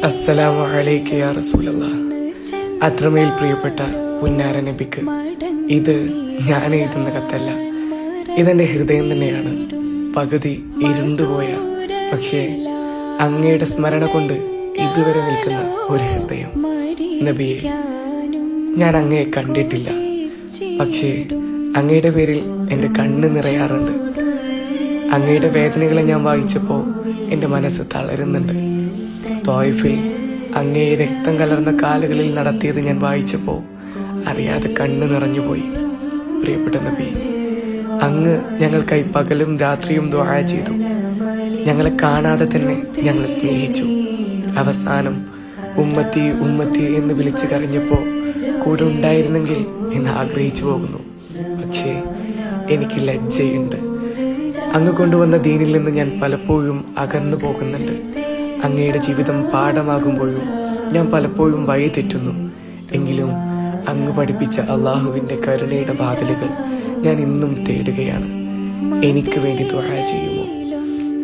അസ്സലാമു അലൈക യാ റസൂലല്ലാഹ്. അത്രമേൽ പ്രിയപ്പെട്ട പുന്നാര നബിക്ക് ഇത് ഞാൻ എഴുതുന്ന കത്തല്ല, ഇതെന്റെ ഹൃദയം തന്നെയാണ്. പകുതി ഇരുണ്ടുപോയ പക്ഷേ അങ്ങയുടെ സ്മരണ കൊണ്ട് ഇതുവരെ നിൽക്കുന്ന ഒരു ഹൃദയം. നബിയെ, ഞാൻ അങ്ങയെ കണ്ടിട്ടില്ല, പക്ഷേ അങ്ങയുടെ പേരിൽ എൻ്റെ കണ്ണ് നിറയാറുണ്ട്. അങ്ങയുടെ വേദനകളെ ഞാൻ വായിച്ചപ്പോൾ എൻ്റെ മനസ്സ് തളരുന്നുണ്ട്. ത്വായിഫിൽ അങ്ങയെ രക്തം കലർന്ന കാലുകളിൽ നടത്തിയത് ഞാൻ വായിച്ചപ്പോൾ അറിയാതെ കണ്ണ് നിറഞ്ഞുപോയി. പ്രിയപ്പെട്ട നബി, അങ്ങ് ഞങ്ങൾക്കായി പകലും രാത്രിയും ദുആ ചെയ്തു. ഞങ്ങളെ കാണാതെ തന്നെ ഞങ്ങളെ സ്നേഹിച്ചു. അവസാനം ഉമ്മത്തി ഉമ്മത്തി എന്ന് വിളിച്ചു കരഞ്ഞപ്പോൾ കൂടെ ഉണ്ടായിരുന്നെങ്കിൽ എന്ന് ആഗ്രഹിച്ചു പോകുന്നു. പക്ഷേ എനിക്ക് ലജ്ജയുണ്ട്. അങ്ങ് കൊണ്ടുവന്ന ദീനിൽ നിന്ന് ഞാൻ പലപ്പോഴും അകന്നു പോകുന്നുണ്ട്. അങ്ങയുടെ ജീവിതം പാഠമാകുമ്പോഴും ഞാൻ പലപ്പോഴും വഴി തെറ്റുന്നു. എങ്കിലും അങ്ങ് പഠിപ്പിച്ച അള്ളാഹുവിന്റെ കരുണയുടെ വാതിലുകൾ ഞാൻ ഇന്നും തേടുകയാണ്. എനിക്ക് വേണ്ടി ദുആ ചെയ്യുമോ?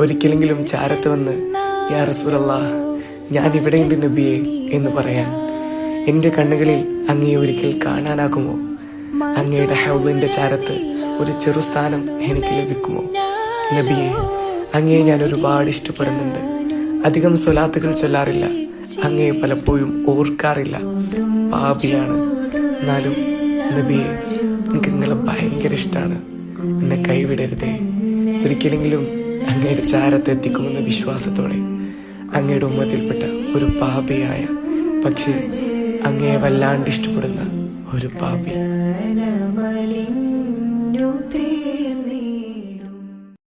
ഒരിക്കലെങ്കിലും ചാരത്ത് വന്ന് യാ റസൂലല്ലാഹ്, ഞാൻ ഇവിടെയുണ്ട് നബിയെ എന്ന് പറയാൻ എന്റെ കണ്ണുകളിൽ അങ്ങയെ ഒരിക്കൽ കാണാനാകുമോ? അങ്ങയുടെ ഹൗലിന്റെ ചാരത്ത് ഒരു ചെറുസ്ഥാനം എനിക്ക് ലഭിക്കുമോ? നബിയെ, അങ്ങയെ ഞാൻ ഒരുപാട് ഇഷ്ടപ്പെടുന്നുണ്ട്. അധികം സ്വലാത്തുകൾ ചൊല്ലാറില്ല, അങ്ങയെ പലപ്പോഴും ഓർക്കാറില്ല. പാപിയാണ്. എന്നാലും നബിയെ, എനിക്ക് നിങ്ങളെ ഭയങ്കര ഇഷ്ടമാണ്. എന്നെ കൈവിടരുതേ. ഒരിക്കലെങ്കിലും അങ്ങയുടെ ചാരത്ത് എത്തിക്കുമെന്ന വിശ്വാസത്തോടെ അങ്ങയുടെ ഉമ്മത്തിൽപ്പെട്ട ഒരു പാപിയായ, പക്ഷേ അങ്ങയെ വല്ലാണ്ട് ഇഷ്ടപ്പെടുന്ന ഒരു പാപി.